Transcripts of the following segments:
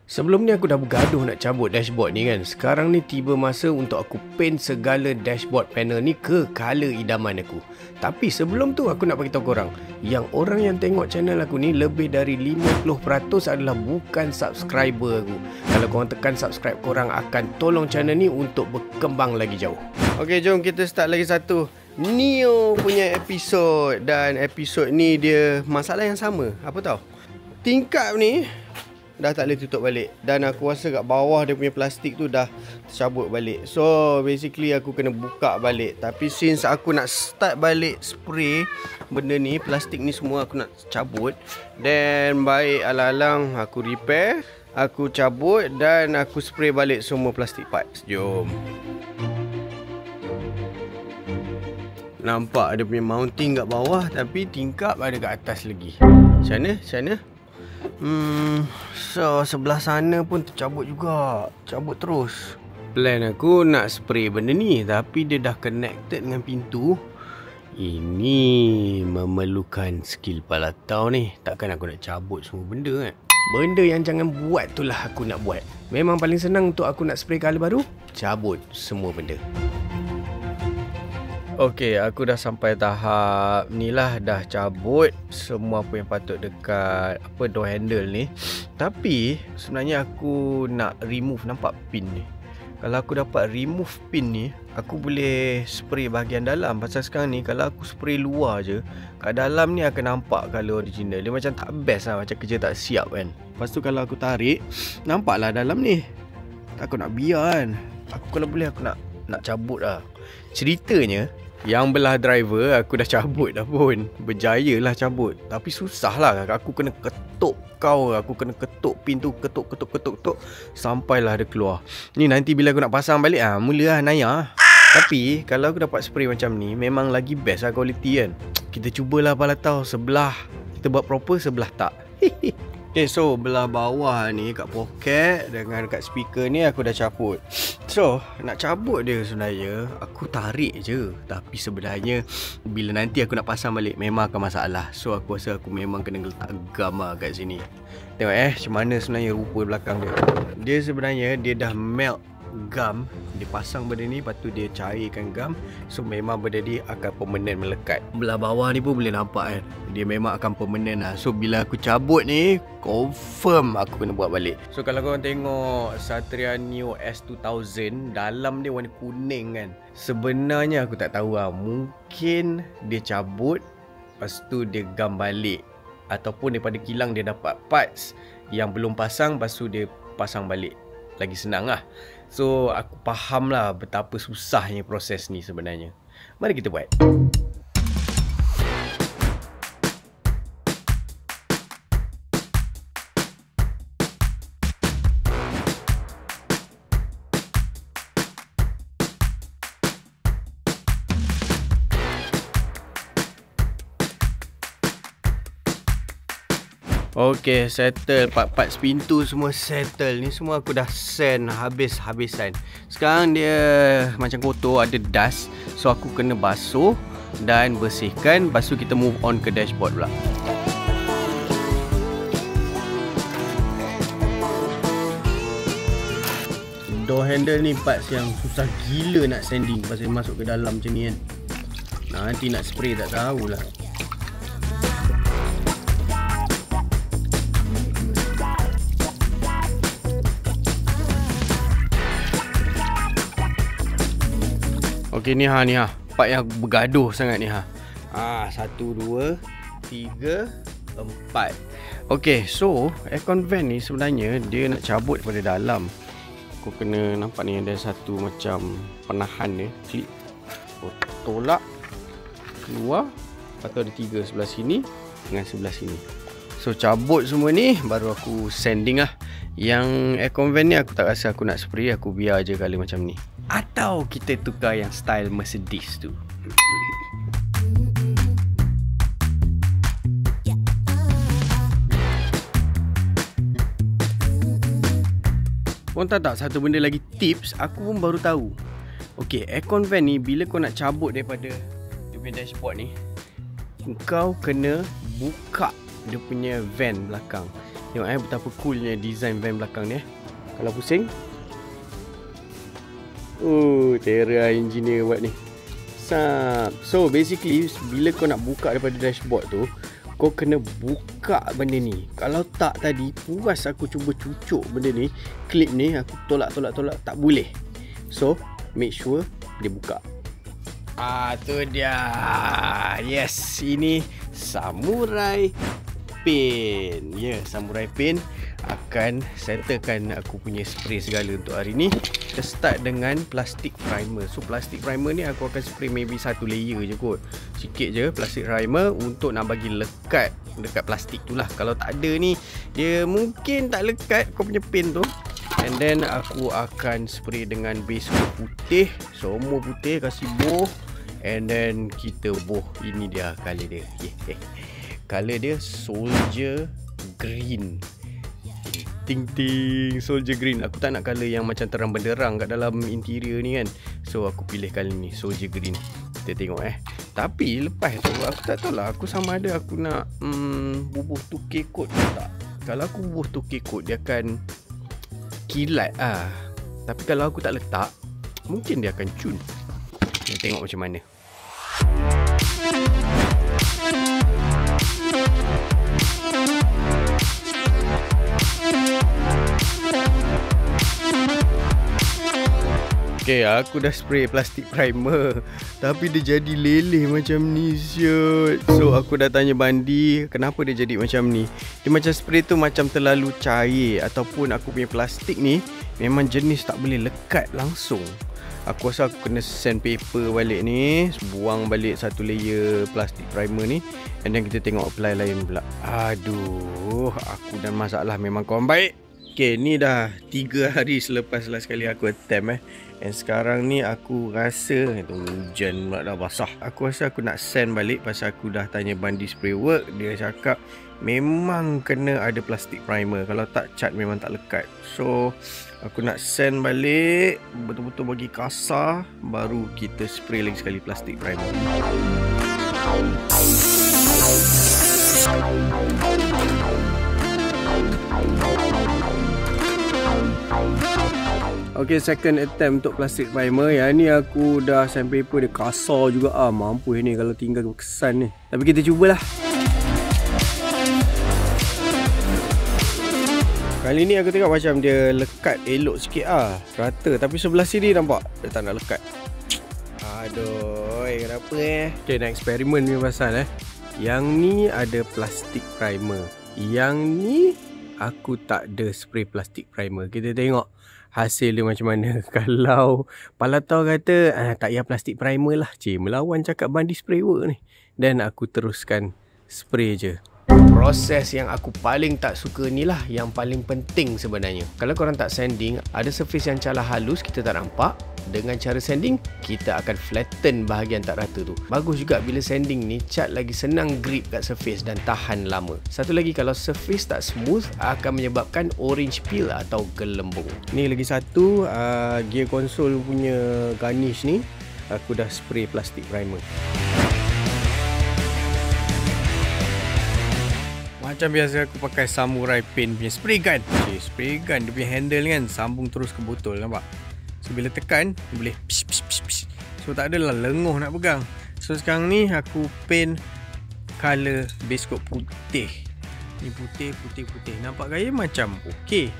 Sebelum ni aku dah bergaduh nak cabut dashboard ni kan. Sekarang ni tiba masa untuk aku paint segala dashboard panel ni ke colour idaman aku. Tapi sebelum tu aku nak beritahu korang, yang orang yang tengok channel aku ni lebih dari 50% adalah bukan subscriber aku. Kalau korang tekan subscribe, korang akan tolong channel ni untuk berkembang lagi jauh. Ok, jom kita start lagi satu Neo punya episod. Dan episod ni dia masalah yang sama. Apa tau? Tingkap ni dah tak boleh tutup balik. Dan aku rasa kat bawah dia punya plastik tu dah tercabut balik. So basically aku kena buka balik. Tapi since aku nak start balik spray benda ni, plastik ni semua aku nak cabut, then baik alang-alang aku repair, aku cabut dan aku spray balik semua plastik parts. Jom. Nampak ada punya mounting kat bawah, tapi tingkap ada kat atas lagi. Macam mana? Macam mana? So sebelah sana pun tercabut juga. Cabut terus. Plan aku nak spray benda ni, tapi dia dah connected dengan pintu. Ini memerlukan skill palatau ni. Takkan aku nak cabut semua benda kan. Benda yang jangan buat tu lah aku nak buat. Memang paling senang untuk aku nak spray colour baru, cabut semua benda. Okey, aku dah sampai tahap ni lah. Dah cabut semua apa yang patut dekat door handle ni. Tapi sebenarnya aku nak remove, nampak pin ni. Kalau aku dapat remove pin ni, aku boleh spray bahagian dalam. Pasal sekarang ni kalau aku spray luar je, kat dalam ni akan nampak colour original. Dia macam tak best lah, macam kerja tak siap kan. Lepas tu kalau aku tarik, nampaklah dalam ni. Aku nak biar kan. Aku kalau boleh aku nak cabut lah. Ceritanya yang belah driver aku dah cabut dah pun. Berjaya lah cabut. Tapi susah lah. Aku kena ketuk kau. Aku kena ketuk pintu. Ketuk. Sampailah dia keluar. Ni nanti bila aku nak pasang balik mula lah naya. Tapi kalau aku dapat spray macam ni, memang lagi best lah quality kan. Kita cubalah palatau. Sebelah kita buat proper, sebelah tak. Okay, so belah bawah ni kat poket dengan kat speaker ni aku dah cabut. So nak cabut dia sebenarnya aku tarik je. Tapi sebenarnya bila nanti aku nak pasang balik memang akan masalah. So aku rasa aku memang kena letak gam lah kat sini. Tengok macam mana sebenarnya rupa belakang dia. Dia sebenarnya dia dah melt gam. Dia pasang benda ni, lepas tu dia cairkan gam. So memang benda ni akan permanen melekat. Belah bawah ni pun boleh nampak kan, dia memang akan permanen lah. So bila aku cabut ni, confirm aku kena buat balik. So kalau korang tengok Satria Neo S2000, dalam dia warna kuning kan. Sebenarnya aku tak tahu lah, mungkin dia cabut, lepas tu dia gam balik. Ataupun daripada kilang dia dapat parts yang belum pasang, lepas tu dia pasang balik. Lagi senang lah. So aku faham lah betapa susahnya proses ni sebenarnya. Mari kita buat. Okay, settle. Part-part pintu semua settle. Ni semua aku dah sand habis-habisan. Sekarang dia macam kotor, ada dust. So aku kena basuh dan bersihkan. Lepas tu kita move on ke dashboard pula. Door handle ni parts yang susah gila nak sanding. Pasal masuk ke dalam macam ni kan. Nanti nak spray tak tahulah. Okay, ni ha. Part yang bergaduh sangat ni ha. 1, 2, 3, 4. Okay, so aircon vent ni sebenarnya dia nak cabut daripada dalam. Aku kena nampak ni ada satu macam penahan dia. Clip. Tolak keluar. Lepas tu ada 3 sebelah sini dengan sebelah sini. So cabut semua ni, baru aku sanding lah. Yang aircon vent ni aku tak rasa aku nak spray. Aku biar je colour macam ni. Atau kita tukar yang style Mercedes tu. Korang tahu tak satu benda lagi tips, aku pun baru tahu. Okay, aircon vent ni bila kau nak cabut daripada dia punya dashboard ni, kau kena buka dia punya vent belakang. Tengok betapa coolnya design van belakang ni. Kalau pusing. Terra engineer buat ni. So basically bila kau nak buka daripada dashboard tu, kau kena buka benda ni. Kalau tak tadi puas aku cuba cucuk benda ni, klip ni aku tolak tak boleh. So make sure dia buka. Tu dia. Yes, ini Samurai Paint. Samurai Paint akan settlekan aku punya spray segala untuk hari ni. Kita start dengan plastic primer. So plastic primer ni aku akan spray maybe 1 layer je kot. Sikit je plastic primer untuk nak bagi lekat dekat plastik tu lah. Kalau tak ada ni, dia mungkin tak lekat kau punya paint tu. And then aku akan spray dengan base coat putih. Semua putih, kasih bow. And then kita bow. Ini dia colour dia. Colour dia soldier green. Ting soldier green. Aku tak nak colour yang macam terang benderang kat dalam interior ni kan. So aku pilih colour ni, soldier green. Kita tengok Tapi lepas tu aku tak tahu lah, aku sama ada aku nak bubuh 2K coat ke tak. Kalau aku bubuh 2K coat, dia akan kilat Tapi kalau aku tak letak, mungkin dia akan cun. Kita tengok macam mana. Okay, aku dah spray plastik primer, tapi dia jadi leleh macam ni siot. So aku dah tanya Bandi, kenapa dia jadi macam ni. Dia macam spray tu macam terlalu cair, ataupun aku punya plastik ni memang jenis tak boleh lekat langsung. Aku rasa aku kena sandpaper balik ni, buang balik 1 layer plastik primer ni. And then kita tengok apply lain pula. Aduh, aku dan masalah memang kawan baik. Okay, ni dah 3 hari selepas last kali aku attempt And sekarang ni aku rasa hujan pula dah basah. Aku rasa aku nak sand balik pasal aku dah tanya Bandi Spray Work. Dia cakap memang kena ada plastik primer, kalau tak cat memang tak lekat. So aku nak sand balik, betul-betul bagi kasar, baru kita spray lagi sekali plastik primer. Okay, second attempt untuk plastic primer. Yang ni aku dah sandpaper dia kasar juga Mampus ni kalau tinggal kesan ni. Tapi kita cubalah. Kali ni aku tengok macam dia lekat elok sikit rata. Tapi sebelah sini nampak dia tak nak lekat. Aduh, kenapa Okay, nak eksperimen ni pasal Yang ni ada plastic primer, yang ni aku tak ada spray plastic primer. Kita tengok hasil dia macam mana. Kalau Palatau kata tak payah plastik primer lah, melawan cakap Bandi Spray Work ni. Dan aku teruskan spray je. Proses yang aku paling tak suka ni lah yang paling penting sebenarnya. Kalau korang tak sanding, ada surface yang calar halus kita tak nampak. Dengan cara sanding, kita akan flatten bahagian tak rata tu. Bagus juga bila sanding ni, cat lagi senang grip kat surface dan tahan lama. Satu lagi, kalau surface tak smooth, akan menyebabkan orange peel atau gelembung. Ni lagi satu, gear console punya garnish ni, aku dah spray plastik primer. Macam biasa aku pakai Samurai Paint punya spray gun. Spray gun dia punya handle kan sambung terus ke botol, nampak? So bila tekan boleh psh, psh, psh, psh. So tak adalah lenguh nak pegang. So sekarang ni aku paint color base coat putih. Ni putih. Nampak gaya macam okey.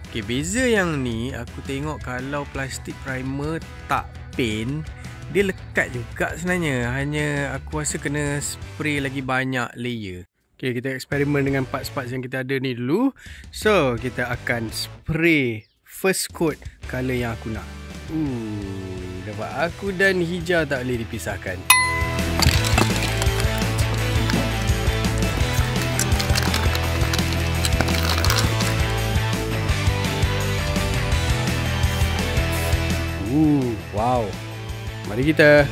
Okey, beza yang ni aku tengok kalau plastik primer tak paint, dia lekat juga sebenarnya. Hanya aku rasa kena spray lagi banyak layer. Okay, kita eksperimen dengan parts-parts yang kita ada ni dulu. So, kita akan spray first coat colour yang aku nak. Dapat aku dan hijau tak boleh dipisahkan. Wow. Mari kita.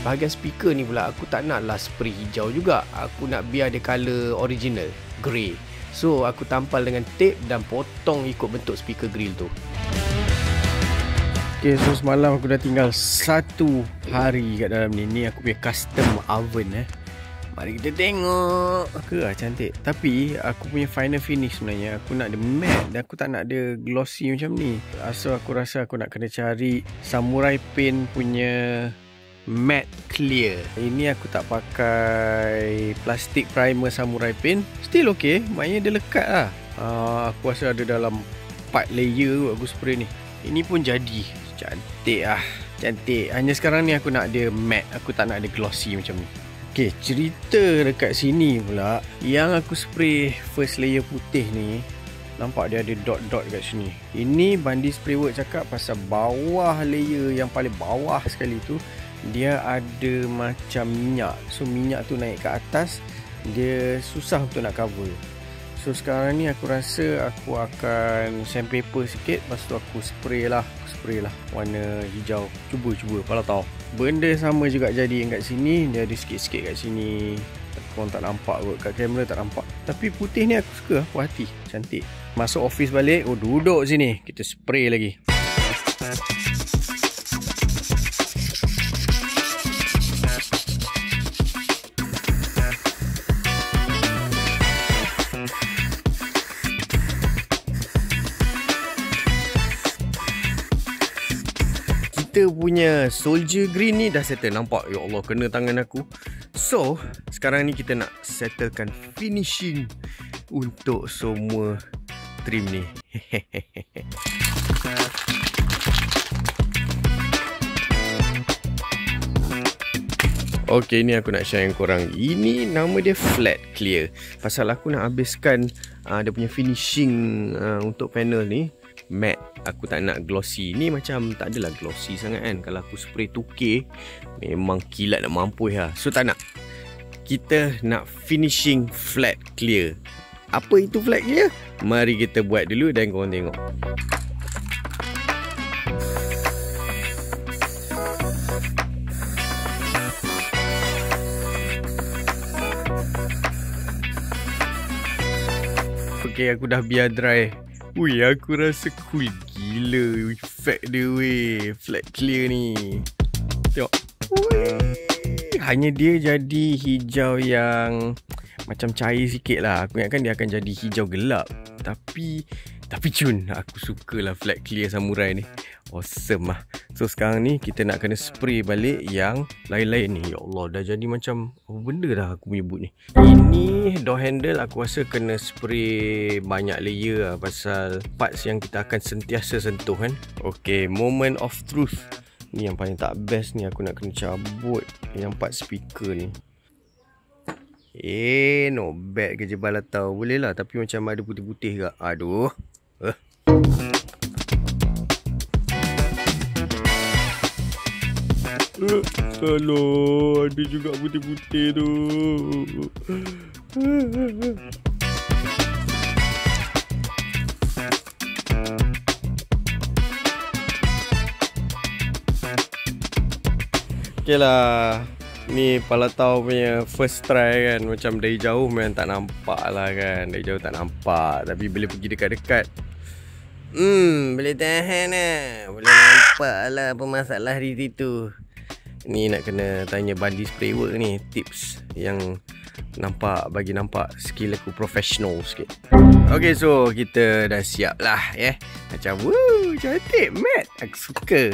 Bahagian speaker ni pula aku tak naklah spray hijau juga. Aku nak biar dia colour original, grey. So aku tampal dengan tape dan potong ikut bentuk speaker grill tu. Okay, so semalam aku dah tinggal 1 hari kat dalam ni. Ni aku punya custom oven Mari kita tengok. Cantik. Tapi aku punya final finish sebenarnya, aku nak dia matte dan aku tak nak dia glossy macam ni. So aku rasa aku nak kena cari Samurai Paint punya matte clear. Ini aku tak pakai plastik primer Samurai Paint. Still okay, maknanya dia lekat lah. Aku rasa ada dalam 4 layer aku spray ni. Ini pun jadi. Cantik lah. Cantik. Hanya sekarang ni aku nak dia matte. Aku tak nak dia glossy macam ni. Okay, cerita dekat sini pula, yang aku spray first layer putih ni, nampak dia ada dot-dot kat sini. Ini Bandi Sprayworks cakap pasal bawah layer yang paling bawah sekali tu, dia ada macam minyak. So minyak tu naik ke atas, dia susah untuk nak cover. So sekarang ni aku rasa aku akan sandpaper sikit, lepas tu aku spray lah warna hijau. Cuba kalau tahu. Benda sama juga jadi yang kat sini, dia ada sikit-sikit kat sini. Korang tak nampak kot, kat kamera tak nampak. Tapi putih ni aku suka, puas hati. Cantik. Masuk office balik, duduk sini, kita spray lagi. Kita punya soldier green ni dah settle. Nampak? Ya Allah, kena tangan aku. So sekarang ni kita nak settlekan finishing untuk semua trim ni. Okay, ni aku nak share dengan korang. Ini nama dia flat clear. Pasal aku nak habiskan dia punya finishing untuk panel ni matte. Aku tak nak glossy. Ni macam tak adalah glossy sangat kan. Kalau aku spray 2K memang kilat nak mampus lah. So tak nak. Kita nak finishing flat clear. Apa itu flat clear? Mari kita buat dulu dan korang tengok. Okay, aku dah biar dry. Ui, aku rasa cool gila efek dia weh, flat clear ni. Tengok. Ui, hanya dia jadi hijau yang macam cair sikit lah. Aku ingatkan dia akan jadi hijau gelap. Tapi cun, aku sukalah flat clear Samurai ni. Awesome lah. So sekarang ni kita nak kena spray balik yang lain-lain ni. Ya Allah, dah jadi macam apa benda dah aku punya boot ni. Ini door handle aku rasa kena spray banyak layer lah, pasal parts yang kita akan sentiasa sentuh kan. Okay, moment of truth. Ni yang paling tak best ni, aku nak kena cabut yang part speaker ni. Not bad kerja balatau. Boleh lah, tapi macam ada putih-putih ke. Aduh. Aduh, ada juga putih-putih tu. Okay lah. Ni Palatau punya first try kan. Macam dari jauh memang tak nampak lah kan. Dari jauh tak nampak. Tapi bila pergi dekat-dekat, boleh tahan lah. Boleh nampak lah apa masalah di situ. Ni nak kena tanya Bandi Sprayworks ni, tips yang bagi nampak skill aku professional sikit. Okay, so kita dah siap lah Macam cantik matte. Aku suka.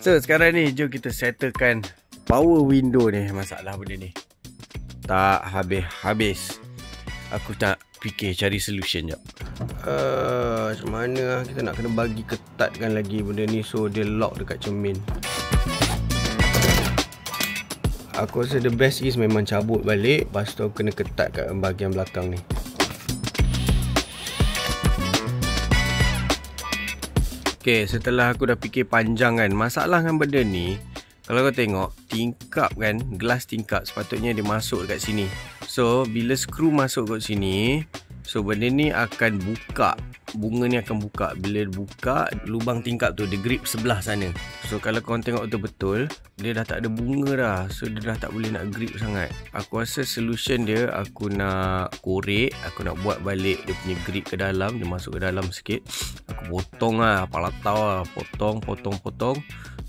So sekarang ni jom kita settlekan power window ni. Masalah benda ni tak habis-habis. Aku tak fikir cari solution jap. Macam mana kita nak kena bagi ketatkan lagi benda ni so dia lock dekat cermin. Aku rasa the best is memang cabut balik, lepas tu aku kena ketat kat bahagian belakang ni. Okay, setelah aku dah fikir panjang kan, masalah dengan benda ni, kalau kau tengok tingkap kan, gelas tingkap sepatutnya dia masuk dekat sini. So bila skru masuk kat sini, so benda ni akan buka bunga ni akan buka. Bila buka, lubang tingkap tu dia grip sebelah sana. So kalau korang tengok betul-betul, dia dah tak ada bunga dah. So dia dah tak boleh nak grip sangat. Aku rasa solution dia, aku nak korek, aku nak buat balik dia punya grip ke dalam. Dia masuk ke dalam sikit. Aku potong lah, palatau lah. Potong,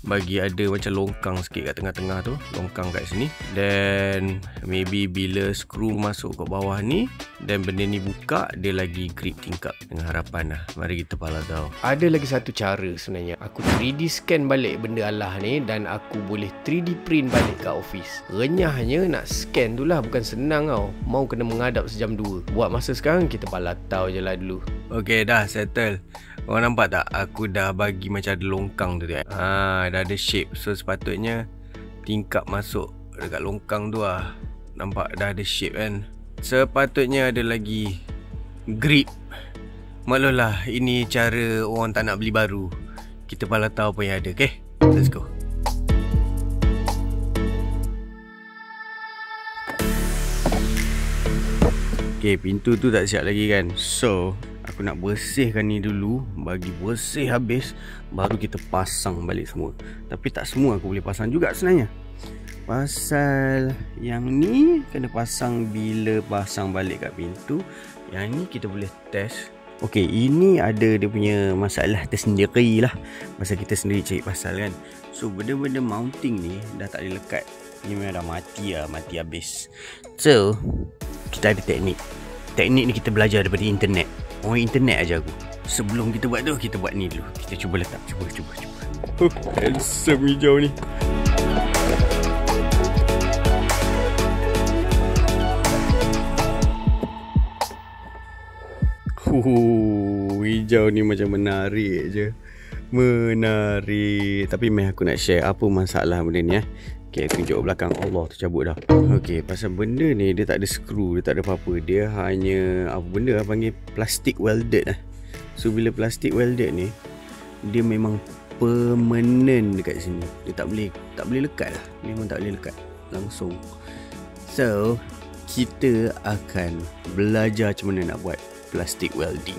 bagi ada macam longkang sikit kat tengah-tengah tu, longkang kat sini. Then maybe bila skru masuk ke bawah ni, dan benda ni buka, dia lagi grip tingkap. Dengan harapan lah, mari kita palatau. Ada lagi satu cara sebenarnya. Aku 3D scan balik benda alah ni, dan aku boleh 3D print balik kat office. Renyahnya nak scan tu lah, bukan senang tau. Mau kena mengadap sejam 2. Buat masa sekarang, kita palatau je lah dulu. Okay, dah settle. Korang nampak tak? Aku dah bagi macam ada longkang tu kan. Dah ada shape. So sepatutnya tingkap masuk dekat longkang tu lah. Nampak dah ada shape kan. Sepatutnya ada lagi grip. Maklumlah, ini cara orang tak nak beli baru. Kita palatau apa yang ada. Okay, let's go. Okay, pintu tu tak siap lagi kan. So aku nak bersihkan ni dulu. Bagi bersih habis, baru kita pasang balik semua. Tapi tak semua aku boleh pasang juga sebenarnya. Pasal yang ni kena pasang bila pasang balik kat pintu. Yang ni kita boleh test. Okay, ini ada dia punya masalah tersendiri lah. Pasal kita sendiri cari pasal kan. So benda-benda mounting ni dah tak boleh lekat. Ni memang dah mati lah, mati habis. So kita ada teknik. Teknik ni kita belajar daripada internet. Orang internet aja aku. Sebelum kita buat tu, kita buat ni dulu. Kita cuba letak. Cuba. Handsome hijau ni. Hijau ni macam menarik je. Menarik. Tapi meh aku nak share apa masalah benda ni. Okay, aku tunjuk belakang. Allah, tercabut dah. Okay, pasal benda ni dia tak ada skru, dia tak ada apa-apa. Dia hanya apa benda lah, panggil plastic welded lah. So bila plastic welded ni, dia memang permanent dekat sini. Dia tak boleh lekat lah. Memang tak boleh lekat langsung. So kita akan belajar macam mana nak buat plastic welding.